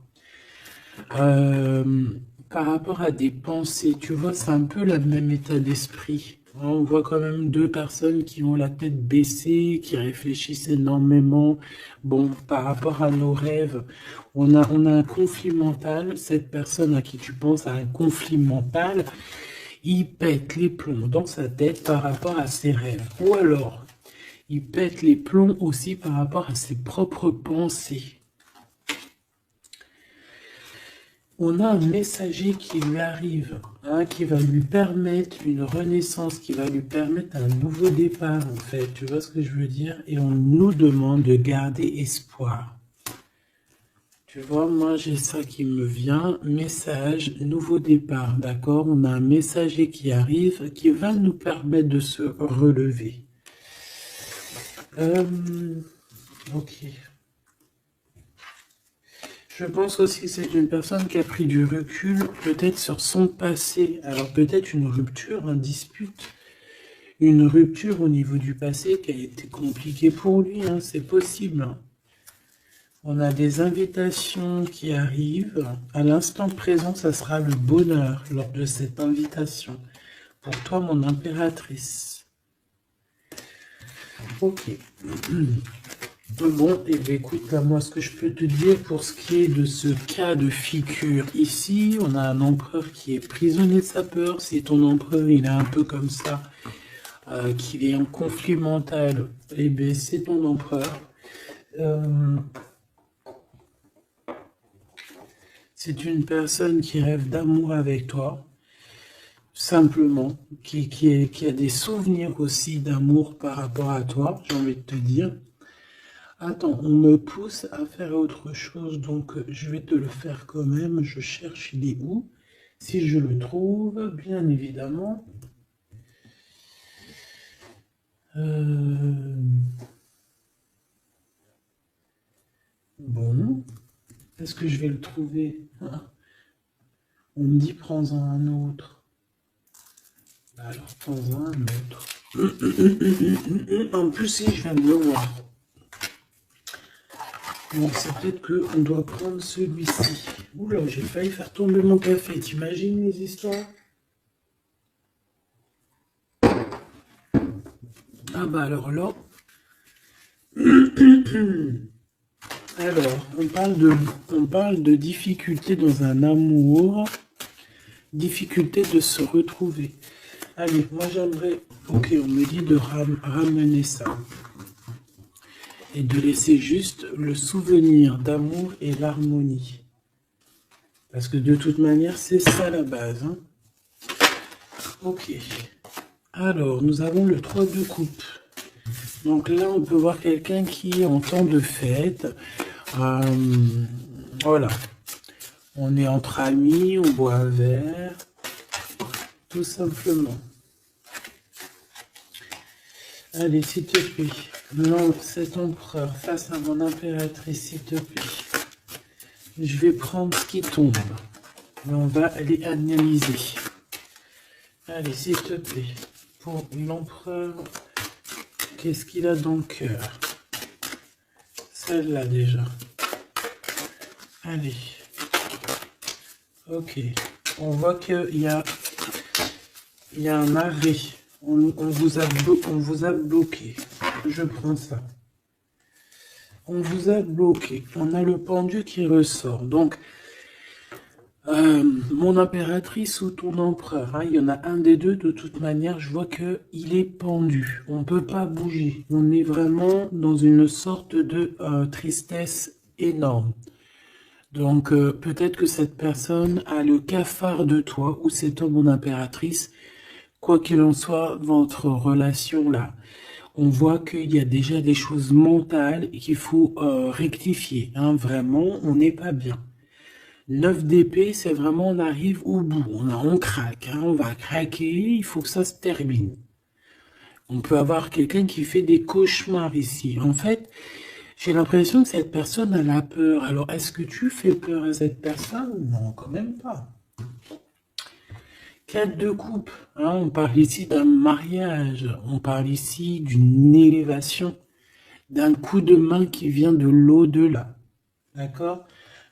Par rapport à des pensées, tu vois, c'est un peu le même état d'esprit. On voit quand même deux personnes qui ont la tête baissée, qui réfléchissent énormément. Bon, par rapport à nos rêves, on a un conflit mental. Cette personne à qui tu penses a un conflit mental. Il pète les plombs dans sa tête par rapport à ses rêves. Ou alors, il pète les plombs aussi par rapport à ses propres pensées. On a un messager qui lui arrive, hein, qui va lui permettre une renaissance, qui va lui permettre un nouveau départ, en fait. Tu vois ce que je veux dire? Et on nous demande de garder espoir. Tu vois, moi, j'ai ça qui me vient. Message, nouveau départ, d'accord? On a un messager qui arrive, qui va nous permettre de se relever. Ok. Je pense aussi que c'est une personne qui a pris du recul, peut-être sur son passé. Alors peut-être une rupture, une dispute, une rupture au niveau du passé qui a été compliquée pour lui, hein, c'est possible. Hein. On a des invitations qui arrivent. À l'instant présent, ça sera le bonheur lors de cette invitation. Pour toi, mon impératrice. Ok. Bon, et bien écoute, là, moi, ce que je peux te dire pour ce qui est de ce cas de figure ici, on a un empereur qui est prisonnier de sa peur. Si ton empereur, il est un peu comme ça, qu'il est en conflit mental, et bien c'est ton empereur. C'est une personne qui rêve d'amour avec toi, simplement, qui a des souvenirs aussi d'amour par rapport à toi, j'ai envie de te dire. Attends, on me pousse à faire autre chose, donc je vais te le faire quand même. Je cherche, il est où? Si je le trouve, bien évidemment. Bon, est-ce que je vais le trouver? On me dit prends-en un autre. Alors, prends-en un autre. En plus, si je viens de le voir. Bon, c'est peut-être qu'on doit prendre celui-ci. Oula, j'ai failli faire tomber mon café. T'imagines les histoires? Ah bah alors là... Alors, on parle de difficulté dans un amour, difficulté de se retrouver. Allez, moi j'aimerais... Ok, on me dit de ramener ça. Et de laisser juste le souvenir d'amour et l'harmonie. Parce que de toute manière, c'est ça la base. Hein. Ok. Alors, nous avons le 3 de coupe. Donc là, on peut voir quelqu'un qui est en temps de fête. Voilà. On est entre amis, on boit un verre. Tout simplement. Allez, s'il te plaît. Non, cet empereur face à mon impératrice, s'il te plaît. Je vais prendre ce qui tombe. Et on va aller analyser. Allez, s'il te plaît. Pour l'empereur, qu'est-ce qu'il a dans le cœur? Celle-là déjà. Allez. Ok. On voit qu'il y a un arrêt. On vous a bloqué. Je prends ça. On vous a bloqué. On a le pendu qui ressort. Donc, mon impératrice ou ton empereur, hein, il y en a un des deux. De toute manière, je vois qu'il est pendu. On ne peut pas bouger. On est vraiment dans une sorte de tristesse énorme. Donc, peut-être que cette personne a le cafard de toi ou cet homme, mon impératrice. Quoi qu'il en soit, votre relation là, on voit qu'il y a déjà des choses mentales qu'il faut rectifier. Hein, vraiment, on n'est pas bien. 9 d'épée, c'est vraiment on arrive au bout, on craque, hein, on va craquer, il faut que ça se termine. On peut avoir quelqu'un qui fait des cauchemars ici. En fait, j'ai l'impression que cette personne, elle a peur. Alors, est-ce que tu fais peur à cette personne? Non, quand même pas. 4 de coupe, hein, on parle ici d'un mariage, on parle ici d'une élévation, d'un coup de main qui vient de l'au-delà. D'accord?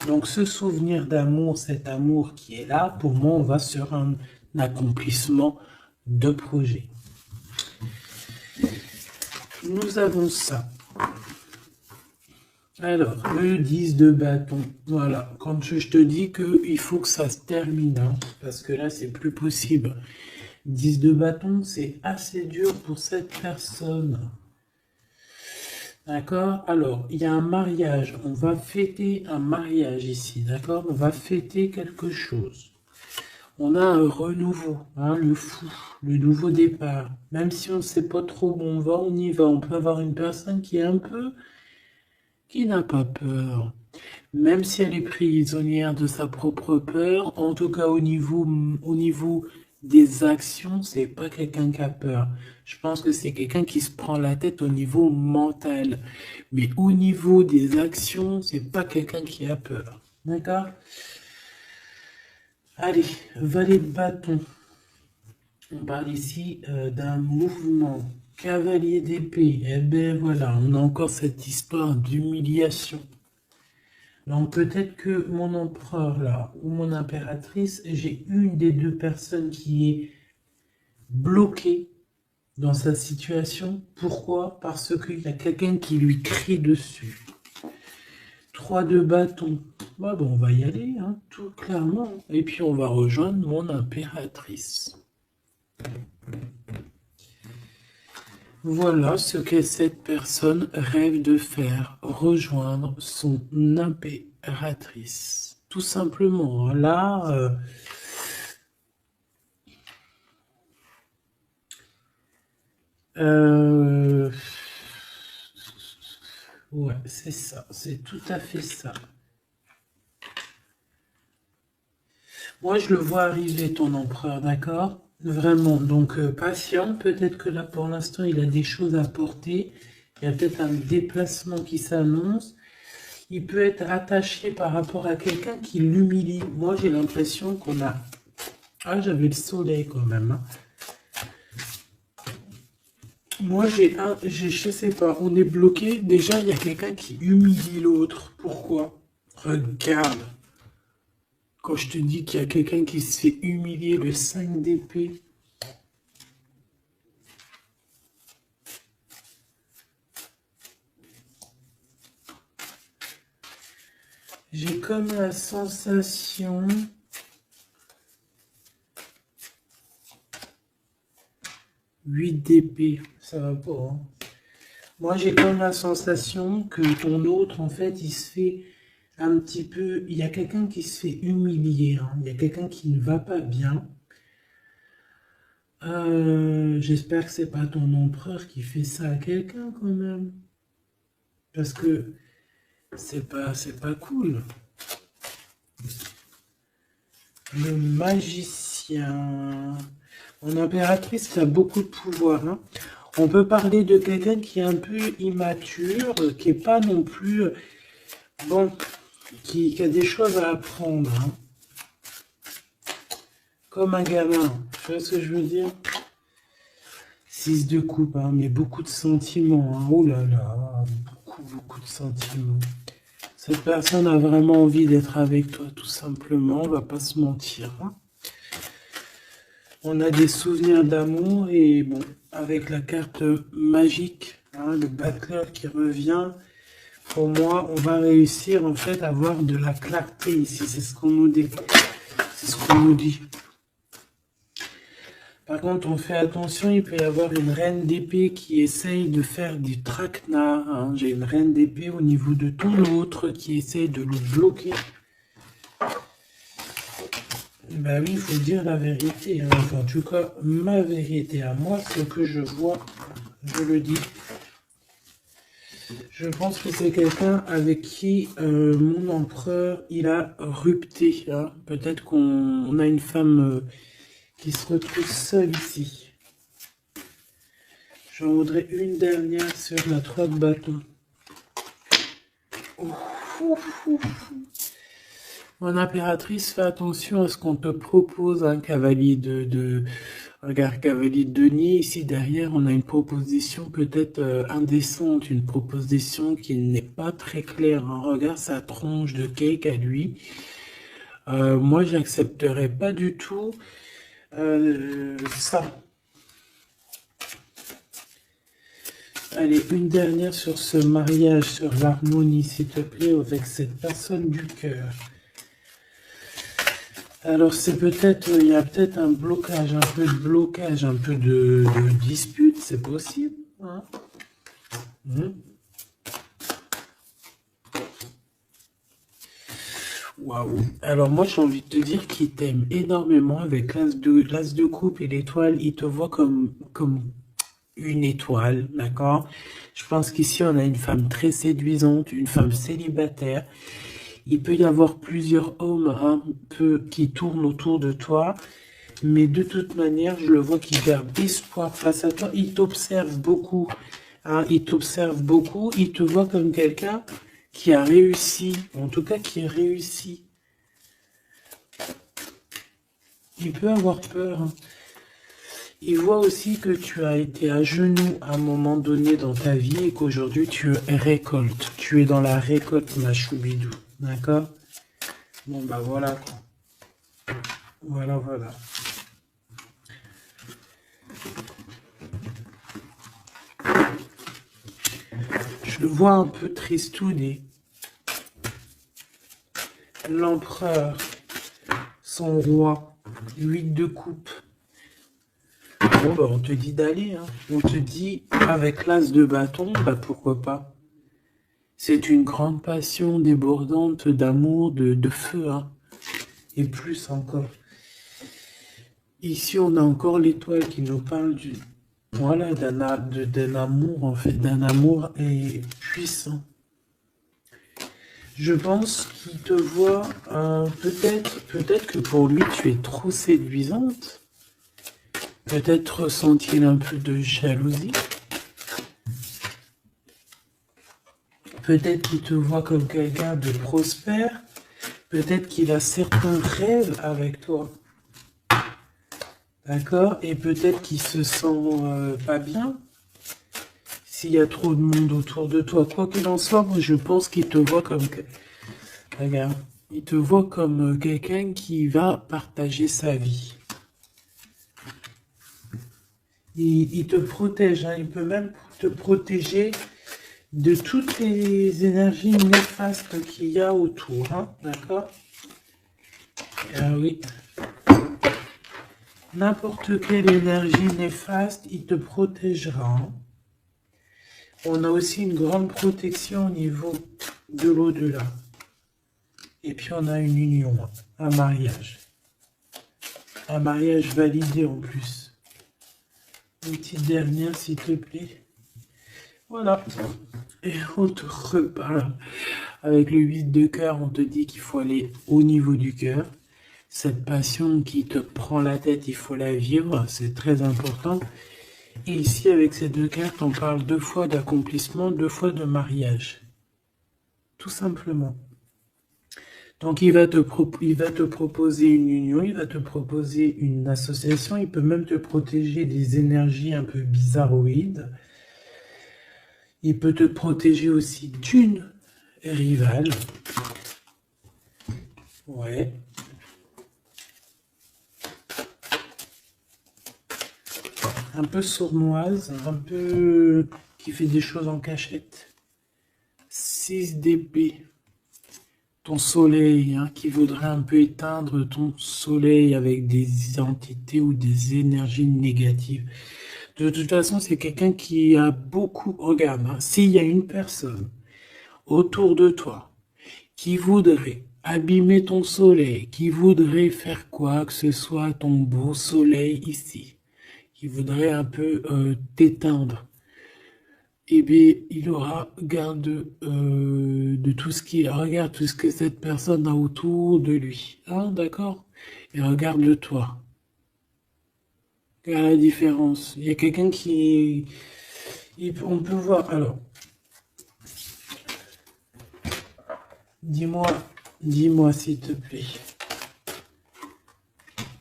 Donc, ce souvenir d'amour, cet amour qui est là, pour moi, on va sur un accomplissement de projet. Nous avons ça. Alors, le 10 de bâton. Voilà, quand je te dis qu'il faut que ça se termine, hein, parce que là, c'est plus possible. 10 de bâton, c'est assez dur pour cette personne. D'accord? Alors, il y a un mariage. On va fêter un mariage ici, d'accord? On va fêter quelque chose. On a un renouveau, hein, le fou, le nouveau départ. Même si on ne sait pas trop où on va, on y va. On peut avoir une personne qui est un peu... qui n'a pas peur. Même si elle est prisonnière de sa propre peur, en tout cas au niveau des actions, c'est pas quelqu'un qui a peur. Je pense que c'est quelqu'un qui se prend la tête au niveau mental. Mais au niveau des actions, c'est pas quelqu'un qui a peur. D'accord? Allez, valet de bâton. On parle ici d'un mouvement. Cavalier d'épée. Eh ben voilà, on a encore cette histoire d'humiliation. Donc peut-être que mon empereur là, ou mon impératrice, j'ai une des deux personnes qui est bloquée dans sa situation. Pourquoi? Parce qu'il y a quelqu'un qui lui crie dessus. 3 de bâton. Bah bon, on va y aller, hein, tout clairement. Et puis on va rejoindre mon impératrice. Voilà ce que cette personne rêve de faire, rejoindre son impératrice. Tout simplement, là, ouais, c'est ça, c'est tout à fait ça. Moi, je le vois arriver, ton empereur, d'accord? Vraiment, donc patient, peut-être que là, pour l'instant, il a des choses à porter. Il y a peut-être un déplacement qui s'annonce. Il peut être attaché par rapport à quelqu'un qui l'humilie. Moi, j'ai l'impression qu'on a... Ah, j'avais le soleil quand même. Hein. Moi, je sais pas, on est bloqué. Déjà, il y a quelqu'un qui humilie l'autre. Pourquoi? Regarde. Quand je te dis qu'il y a quelqu'un qui se fait humilier, le 5 d'épée. J'ai comme la sensation... Huit d'épée, ça va pas. Hein. Moi, j'ai comme la sensation que ton autre, en fait, il se fait un petit peu... Il y a quelqu'un qui se fait humilier. Hein. Il y a quelqu'un qui ne va pas bien. J'espère que c'est pas ton empereur qui fait ça à quelqu'un, quand même. Parce que c'est pas cool. Le magicien. Mon impératrice qui a beaucoup de pouvoir. Hein. On peut parler de quelqu'un qui est un peu immature, qui est pas non plus... Bon, qui a des choses à apprendre. Hein. Comme un gamin. Tu vois ce que je veux dire? 6 de coupe, hein, mais beaucoup de sentiments. Hein. Oh là là, beaucoup de sentiments. Cette personne a vraiment envie d'être avec toi, tout simplement. On va pas se mentir. Hein. On a des souvenirs d'amour et bon, avec la carte magique, hein, le battleur qui revient, pour moi, on va réussir en fait à avoir de la clarté ici. C'est ce qu'on nous dit. C'est ce qu'on nous dit. Par contre, on fait attention, il peut y avoir une reine d'épée qui essaye de faire du traquenard. Hein. J'ai une reine d'épée au niveau de ton autre qui essaye de le bloquer. Ben oui, il faut dire la vérité. Hein. Enfin, en tout cas, ma vérité à moi, ce que je vois, je le dis. Je pense que c'est quelqu'un avec qui mon empereur, il a rupté. Hein. Peut-être qu'on a une femme qui se retrouve seule ici. J'en voudrais une dernière sur la 3 de bâton. Mon impératrice, fais attention à ce qu'on te propose, un cavalier Regarde, cavalier de Denis, ici derrière, on a une proposition peut-être indécente, une proposition qui n'est pas très claire. Hein. Regarde sa tronche de cake à lui. Moi, j'accepterais pas du tout ça. Allez, une dernière sur ce mariage, sur l'harmonie, s'il te plaît, avec cette personne du cœur. Alors c'est peut-être, il y a peut-être un blocage, un peu de blocage, un peu de dispute, c'est possible. Hein. Waouh. Alors moi j'ai envie de te dire qu'il t'aime énormément avec l'as de coupe et l'étoile, il te voit comme une étoile, d'accord? Je pense qu'ici on a une femme très séduisante, une femme célibataire. Il peut y avoir plusieurs hommes un peu qui tournent autour de toi, mais de toute manière, je le vois qui perd espoir face à toi. Il t'observe beaucoup, hein, il t'observe beaucoup, il te voit comme quelqu'un qui a réussi, en tout cas qui réussit. Il peut avoir peur. Hein. Il voit aussi que tu as été à genoux à un moment donné dans ta vie et qu'aujourd'hui tu récoltes. Tu es dans la récolte, ma choubidou. D'accord? Bon, bah voilà. Voilà, voilà. Je le vois un peu tristouné. L'empereur, son roi, 8 de coupe. Bon, bah, on te dit d'aller. Hein. On te dit, avec l'as de bâton, bah pourquoi pas. C'est une grande passion débordante d'amour, de feu, hein. Et plus encore. Ici, on a encore l'étoile qui nous parle voilà, d'un amour, en fait, d'un amour puissant. Je pense qu'il te voit, peut-être que pour lui, tu es trop séduisante. Peut-être ressent-il un peu de jalousie. Peut-être qu'il te voit comme quelqu'un de prospère. Peut-être qu'il a certains rêves avec toi. D'accord? Et peut-être qu'il se sent pas bien. S'il y a trop de monde autour de toi. Quoi qu'il en soit, moi je pense qu'il te voit comme... Regarde. Il te voit comme quelqu'un qui va partager sa vie. Il te protège. Hein. Il peut même te protéger de toutes les énergies néfastes qu'il y a autour, hein, d'accord? Ah oui. N'importe quelle énergie néfaste, il te protégera. Hein. On a aussi une grande protection au niveau de l'au-delà. Et puis on a une union, un mariage. Un mariage validé en plus. Une petite dernière, s'il te plaît. Voilà. Et on te reparle. Avec le 8 de cœur, on te dit qu'il faut aller au niveau du cœur. Cette passion qui te prend la tête, il faut la vivre, c'est très important. Et ici, avec ces deux cartes, on parle 2 fois d'accomplissement, 2 fois de mariage. Tout simplement. Donc, il va te proposer une union, il va te proposer une association, il peut même te protéger des énergies un peu bizarroïdes. Il peut te protéger aussi d'une rivale. Ouais. Un peu sournoise, un peu qui fait des choses en cachette. 6 d'épée. Ton soleil, hein, qui voudrait un peu éteindre ton soleil avec des entités ou des énergies négatives. De toute façon, c'est quelqu'un qui a beaucoup... Regarde, hein, s'il y a une personne autour de toi qui voudrait abîmer ton soleil, qui voudrait faire quoi que ce soit à ton beau soleil ici, qui voudrait un peu t'éteindre, eh bien, il aura garde de tout ce qui regarde tout ce que cette personne a autour de lui. Hein, d'accord? Et regarde toi. Quelle est la différence? Il y a quelqu'un qui... on peut voir. Alors, dis-moi s'il te plaît.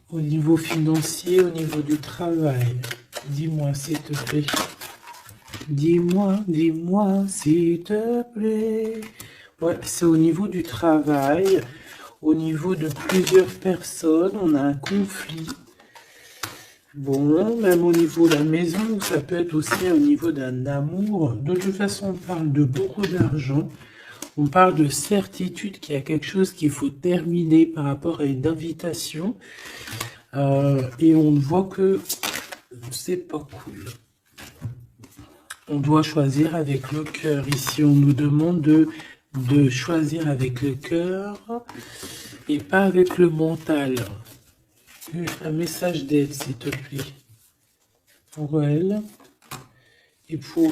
Au niveau financier, au niveau du travail. Dis-moi s'il te plaît. Dis-moi s'il te plaît. Ouais, c'est au niveau du travail. Au niveau de plusieurs personnes, on a un conflit. Bon, même au niveau de la maison, ça peut être aussi au niveau d'un amour. De toute façon, on parle de beaucoup d'argent. On parle de certitude qu'il y a quelque chose qu'il faut terminer par rapport à une invitation. Et on voit que c'est pas cool. On doit choisir avec le cœur. Ici, on nous demande de choisir avec le cœur et pas avec le mental. Un message d'aide, s'il te plaît, pour elle et pour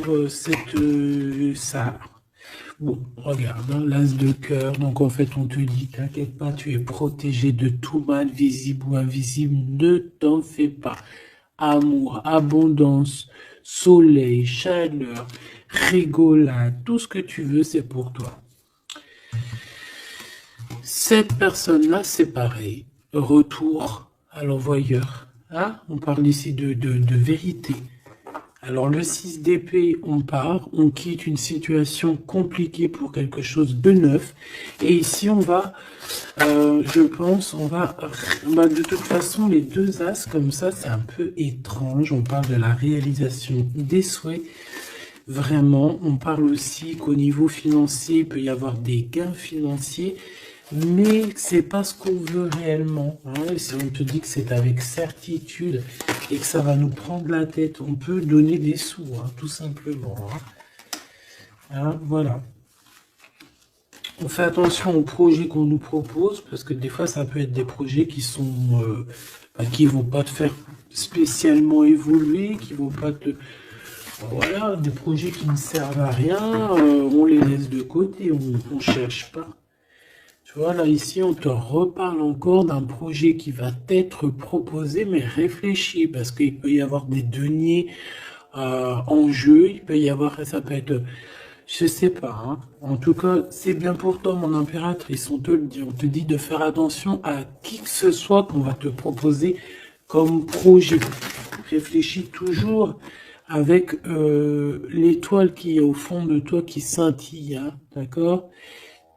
ça. Bon, regarde, hein, l'as de cœur. Donc, en fait, on te dit, t'inquiète pas, tu es protégé de tout mal, visible ou invisible. Ne t'en fais pas. Amour, abondance, soleil, chaleur, rigolade, tout ce que tu veux, c'est pour toi. Cette personne-là, c'est pareil. Retour à l'envoyeur. Hein? On parle ici de vérité. Alors le 6 d'épée, on part, on quitte une situation compliquée pour quelque chose de neuf. Et ici, on va, je pense, de toute façon, les deux as comme ça, c'est un peu étrange. On parle de la réalisation des souhaits. Vraiment, on parle aussi qu'au niveau financier, il peut y avoir des gains financiers. Mais c'est pas ce qu'on veut réellement. Hein. Si on te dit que c'est avec certitude et que ça va nous prendre la tête, on peut donner des sous, hein, tout simplement. Hein, voilà. On fait attention aux projets qu'on nous propose, parce que des fois, ça peut être des projets qui sont qui vont pas te faire spécialement évoluer, qui vont pas te... Voilà, des projets qui ne servent à rien, on les laisse de côté, on ne cherche pas. Tu vois, là, ici, on te reparle encore d'un projet qui va t'être proposé, mais réfléchi, parce qu'il peut y avoir des deniers en jeu, il peut y avoir, ça peut être, je sais pas, hein. En tout cas, c'est bien pour toi, mon impératrice, on te le dit, on te dit de faire attention à qui que ce soit qu'on va te proposer comme projet. Réfléchis toujours avec l'étoile qui est au fond de toi qui scintille, hein, d'accord?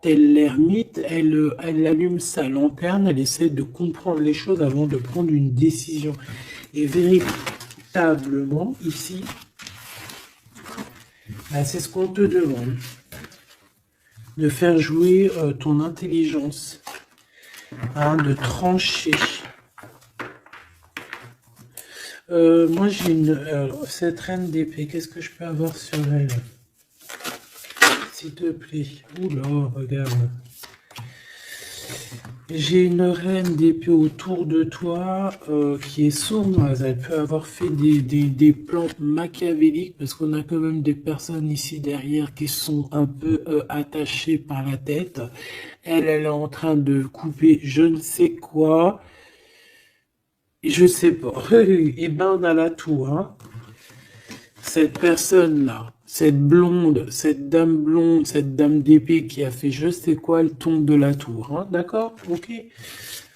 Telle l'ermite, elle allume sa lanterne, elle essaie de comprendre les choses avant de prendre une décision. Et véritablement, ici, c'est ce qu'on te demande. De faire jouer ton intelligence, hein, de trancher. Moi, j'ai cette reine d'épée, qu'est-ce que je peux avoir sur elle? S'il te plaît. Oula, regarde. J'ai une reine d'épée autour de toi qui est sournoise. Elle peut avoir fait des plans machiavéliques parce qu'on a quand même des personnes ici derrière qui sont un peu attachées par la tête. Elle est en train de couper je ne sais quoi. Je sais pas. Et ben on a là tout, hein. Cette personne-là, cette blonde, cette dame d'épée qui a fait je sais quoi, elle tombe de la tour, hein, d'accord? Ok.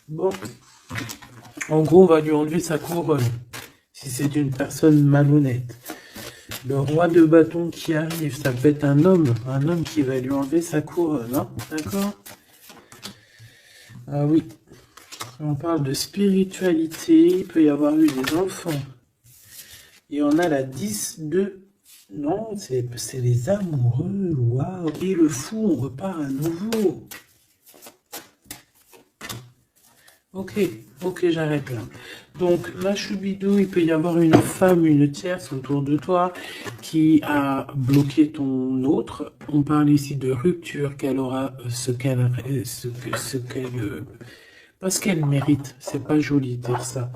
Bon. En gros, on va lui enlever sa couronne, si c'est une personne malhonnête. Le roi de bâton qui arrive, ça peut être un homme qui va lui enlever sa couronne, hein, d'accord? Ah oui. On parle de spiritualité, il peut y avoir eu des enfants. Et on a la 10 de... Non, c'est les amoureux. Waouh. Et le fou, on repart à nouveau. Ok, j'arrête là. Donc, la choubidou, il peut y avoir une femme, une tierce autour de toi qui a bloqué ton autre. On parle ici de rupture, qu'elle aura parce qu'elle mérite. C'est pas joli de dire ça.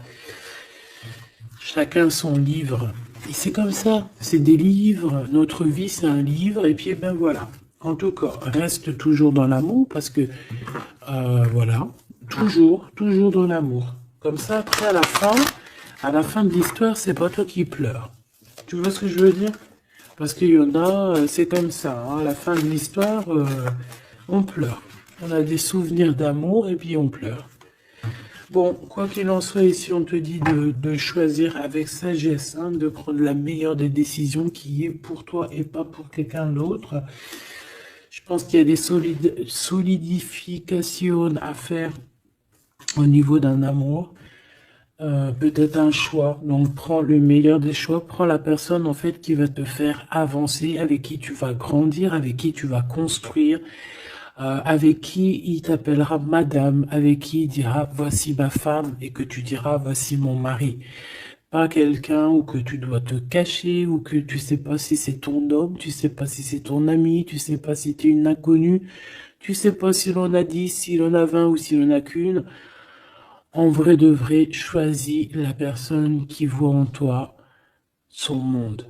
Chacun son livre. c'est comme ça, c'est des livres, notre vie c'est un livre, et puis ben voilà. En tout cas, reste toujours dans l'amour, parce que, voilà, toujours dans l'amour. Comme ça, après, à la fin de l'histoire, c'est pas toi qui pleures. Tu vois ce que je veux dire? Parce qu'il y en a, c'est comme ça, hein, à la fin de l'histoire, on pleure. On a des souvenirs d'amour, et puis on pleure. Bon, quoi qu'il en soit, ici on te dit de choisir avec sagesse, hein, de prendre la meilleure des décisions qui est pour toi et pas pour quelqu'un d'autre. Je pense qu'il y a des solidifications à faire au niveau d'un amour. Peut-être un choix. Donc prends le meilleur des choix, prends la personne en fait qui va te faire avancer, avec qui tu vas grandir, avec qui tu vas construire, avec qui il t'appellera madame, avec qui il dira voici ma femme et que tu diras voici mon mari. Pas quelqu'un où que tu dois te cacher, ou que tu sais pas si c'est ton homme, tu sais pas si c'est ton ami, tu sais pas si tu es une inconnue, tu sais pas s'il en a 10, s'il en a 20 ou s'il en a qu'une. En vrai de vrai, choisis la personne qui voit en toi son monde.